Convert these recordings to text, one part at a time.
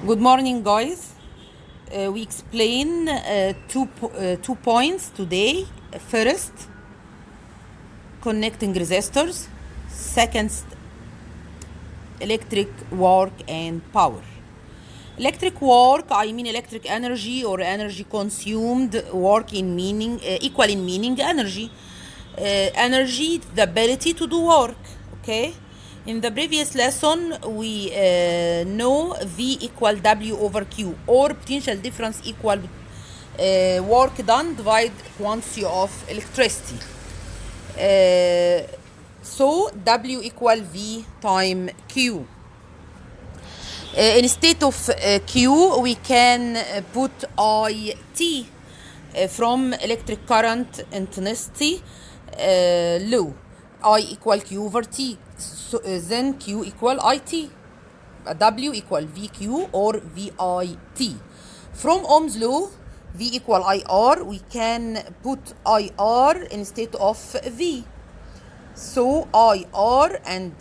Good morning, guys. We explain two points today. First, connecting resistors. Second, electric work and power. Electric work, I mean electric energy or energy consumed. Work in meaning equal in meaning energy. Energy, the ability to do work. Okay. In the previous lesson, we know V equal W over Q, or potential difference equal work done divide quantity of electricity. So W equal V time Q. Instead of Q, we can put IT from electric current intensity law. I equal Q over T. So then Q equal IT. W equal VQ or VIT. From Ohm's law, V equal IR, we can put IR instead of V. So IR and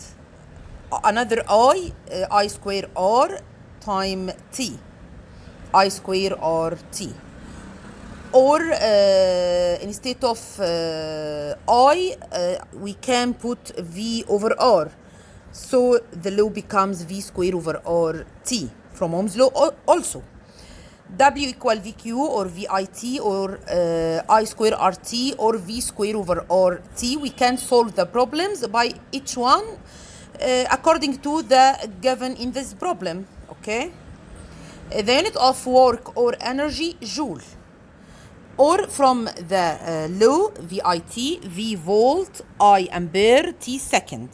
another I square R time T. I square R T. Or instead of we can put V over R. So the law becomes V square over R T from Ohm's law also. W equal VQ or VIT or I square RT or V square over RT. We can solve the problems by each one according to the given in this problem. Okay. The unit of work or energy, joule. Or from the law, VIT, V volt, I ampere, T second.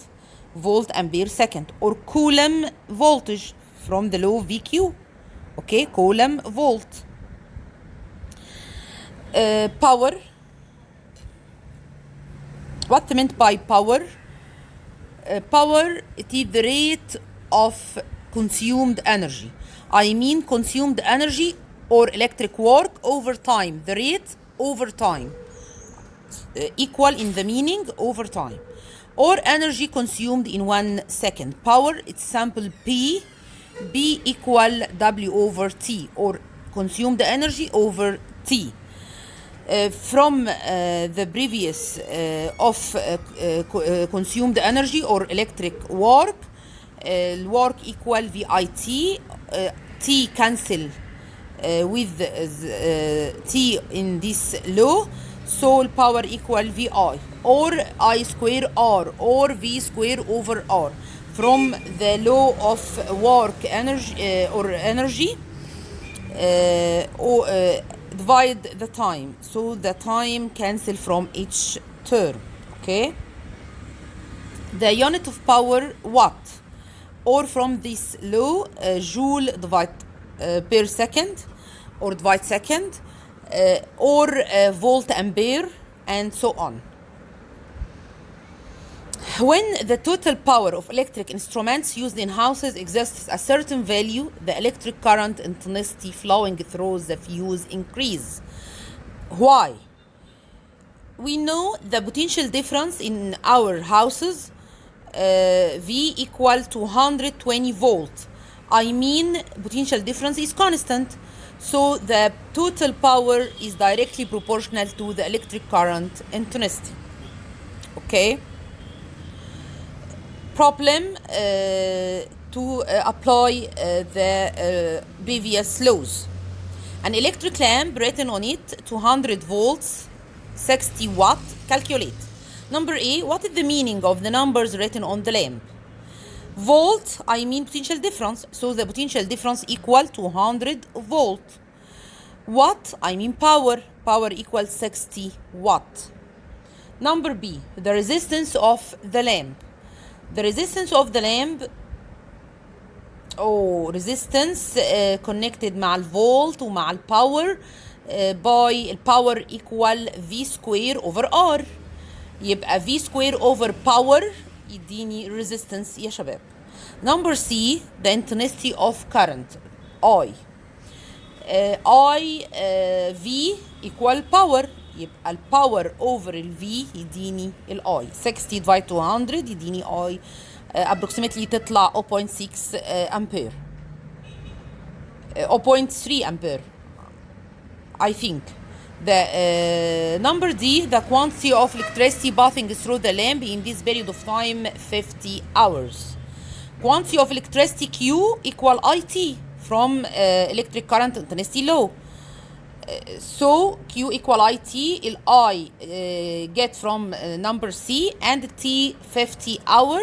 Volt ampere second. Or Coulomb voltage from the law, VQ. Okay, Coulomb volt. Power. What meant by power? Power, it is the rate of consumed energy. I mean consumed energy or electric work over time. The rate over time. Equal in the meaning over time. Or energy consumed in 1 second. Power, it's sample P. B equal W over T or consumed energy over T. From the previous of consumed energy or electric work, work equal VIT, T cancel with T in this law, so power equal VI or I square R or V square over R. From the law of work energy or energy divide the time, so the time cancel from each term. Okay, the unit of power, watt, or from this law joule divide per second or divide second or volt ampere and so on. When the total power of electric instruments used in houses exceeds a certain value, the electric current intensity flowing through the fuse increase. Why? We know the potential difference in our houses, V equal to 120 volt. I mean potential difference is constant. So the total power is directly proportional to the electric current intensity. Okay? Problem to apply the previous laws. An electric lamp written on it 200 volts, 60 watt. Calculate. Number A, what is the meaning of the numbers written on the lamp? Volt, I mean potential difference, so the potential difference equal 200 volt. Watt, I mean power, power equals 60 watt. Number B, the resistance of the lamp. The resistance of the lamp resistance connected مع الفولت ومع الباور by الباور equal V square over R. يبقى V square over power يديني resistance يا شباب. Number C, the intensity of current, I. V equal power. يبقى الباور اوفر الفي يديني الاي 60 ديفايد 200 يديني اي approximately تطلع 0.6 امبير. 0.3 ampere, I think. The number D, the quantity of electricity passing through the lamp in this period of time, 50 hours. Quantity of electricity Q equal IT from electric current intensity law. So Q equal IT, I get from number C, and T 50 hour.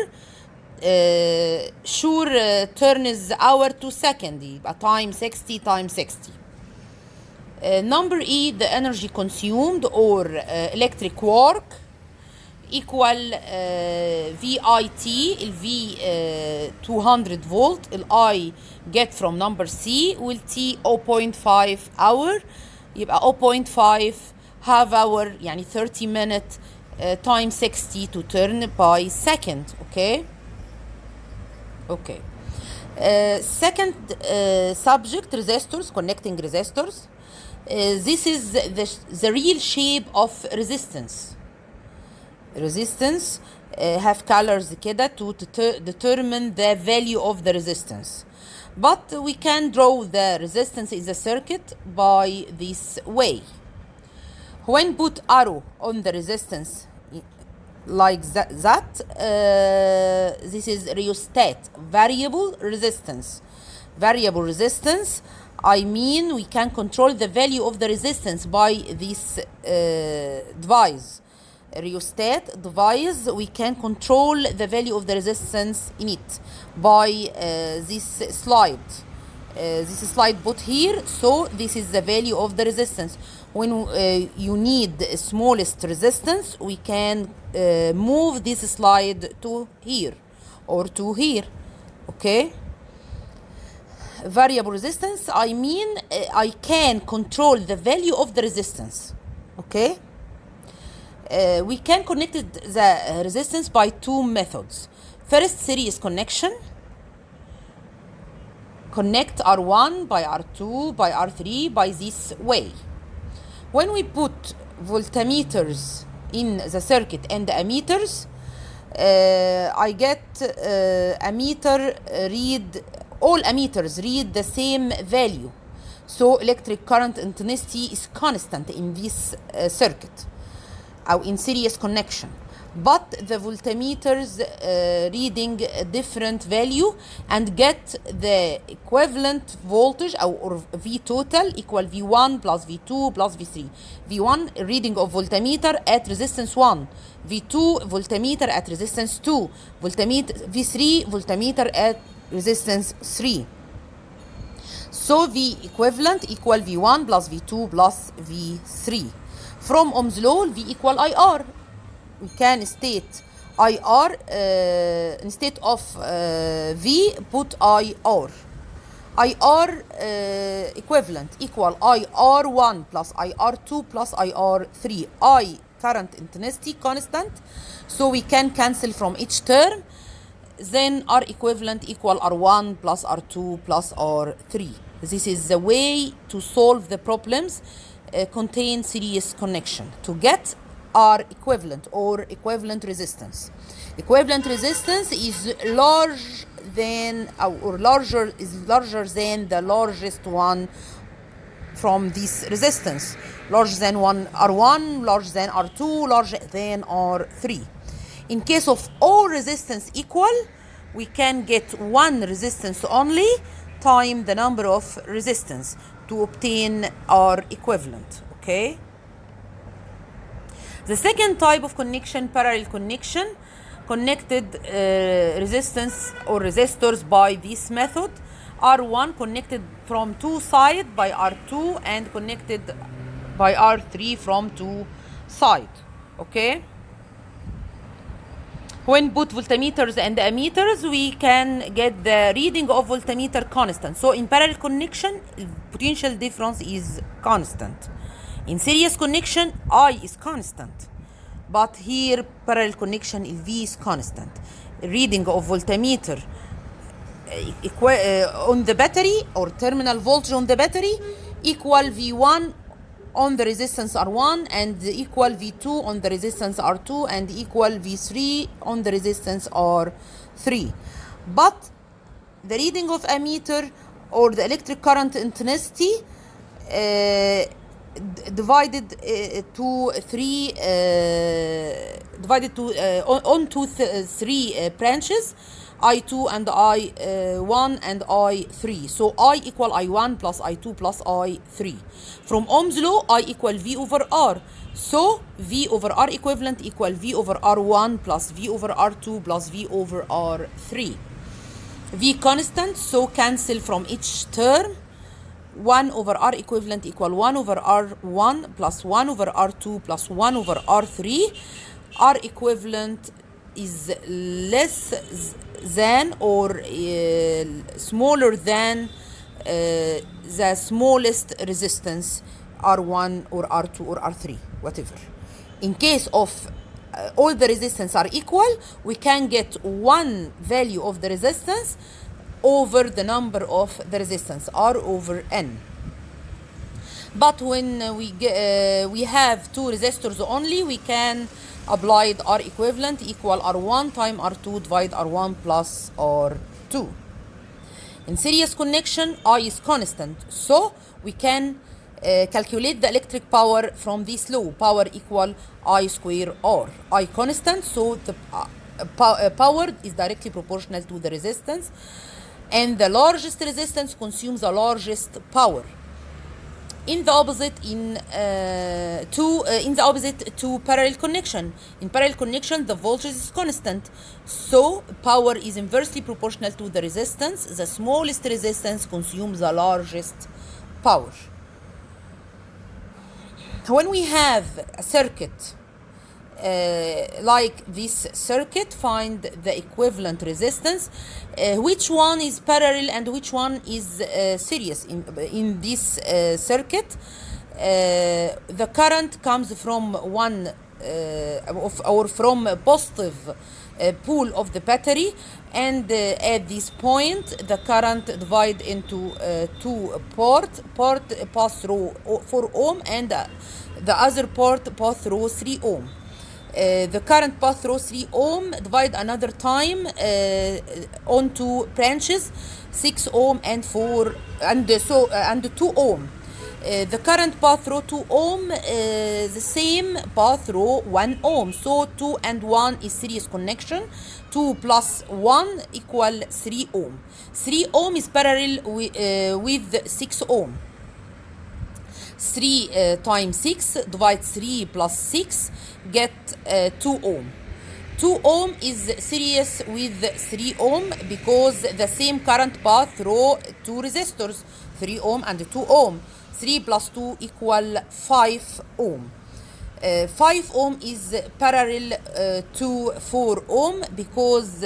Sure turns hour to second, يبقى time 60 times 60. Number E, the energy consumed or electric work equal VIT, ال V 200 volt, ال I get from number C, will T 0.5 hour, يبقى 0.5 half hour يعني 30 minute time 60 to turn by second. Okay. Okay. Second subject, resistors, connecting resistors. This is the real shape of resistance. Resistance have colors كده to determine the value of the resistance. But we can draw the resistance in the circuit by this way. When put arrow on the resistance like that, this is rheostat, variable resistance. Variable resistance, I mean we can control the value of the resistance by this device. Rheostat device, we can control the value of the resistance in it by this slide. This slide put here, so this is the value of the resistance. When you need smallest resistance, we can move this slide to here or to here. Okay. Variable resistance, I mean I can control the value of the resistance. Okay. We can connect the resistance by two methods. First, series connection. Connect R1 by R2 by R3 by this way. When we put voltmeters in the circuit and the ammeters, I get ammeter read, all ammeters read the same value. So electric current intensity is constant in this circuit, or in series connection. But the voltmeters reading a different value and get the equivalent voltage or V total equal V1 plus V2 plus V3. V1 reading of voltmeter at resistance 1, V2 voltmeter at resistance 2, V3 voltmeter at resistance 3. So V equivalent equal V1 plus V2 plus V3. From Ohm's law, V equal IR. We can state IR instead of V, put IR. IR equivalent equal IR1 plus IR2 plus IR3. I current intensity constant, so we can cancel from each term. Then R equivalent equal R1 plus R2 plus R3. This is the way to solve the problems contain series connection to get R equivalent or equivalent resistance. Equivalent resistance is large than or larger than the largest one from this resistance. Larger than one R1, larger than R2, larger than R3. In case of all resistance equal, we can get one resistance only time the number of resistance to obtain R equivalent. Okay. The second type of connection, parallel connection, connected resistance or resistors by this method. R1 connected from two sides by R2 and connected by R3 from two sides. Okay. When put voltmeters and ammeters, we can get the reading of voltmeter constant. So in parallel connection, potential difference is constant. In series connection, I is constant. But here, parallel connection, V is constant. Reading of voltmeter on the battery or terminal voltage on the battery equal V1 on the resistance R1 and equal V2 on the resistance R2 and equal V3 on the resistance R3. But the reading of ammeter or the electric current intensity divided to three onto three branches, I2 and I1 and I3. So I equal I1 plus I2 plus I3. From Ohm's law, I equal V over R. So V over R equivalent equal V over R1 plus V over R2 plus V over R3. V constant, so cancel from each term. 1 over R equivalent equal 1 over R1 plus 1 over R2 plus 1 over R3. R equivalent is less than or smaller than the smallest resistance, R1 or R2 or R3, whatever. In case of all the resistance are equal, we can get one value of the resistance over the number of the resistance, R over N. But when we have two resistors only, we can apply the R equivalent equal R1 times R2 divide R1 plus R2. In series connection, I is constant, so we can calculate the electric power from this law. Power equal I square R. I constant, so the power is directly proportional to the resistance, and the largest resistance consumes the largest power. In the opposite, to parallel connection. In parallel connection, the voltage is constant, so power is inversely proportional to the resistance. The smallest resistance consumes the largest power. When we have a circuit like this circuit, find the equivalent resistance. Which one is parallel and which one is series? In this circuit, the current comes from one or from a positive pole of the battery, and at this point the current divide into two part pass through 4 ohm and the other part pass through 3 ohm. The current pass through 3 ohm divide another time on two branches, 6 ohm and 4 and 2 ohm. The current path through 2 ohm, the same path through 1 ohm. So 2 and 1 is series connection. 2 plus 1 equal 3 ohm. 3 ohm is parallel with 6 ohm. 3 times 6 divide 3 plus 6 get 2 ohm. 2 ohm is series with 3 ohm because the same current path through two resistors, 3 ohm and 2 ohm. 3 plus 2 equal 5 ohm. 5 ohm is parallel to 4 ohm because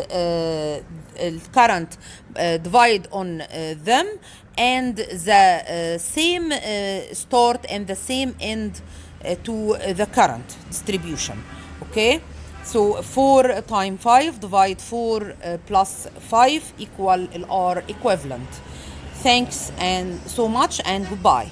current divide on them, and the same start and the same end to the current distribution. Okay, so 4 times 5 divide 4 plus 5 equal R equivalent. Thanks and so much and goodbye.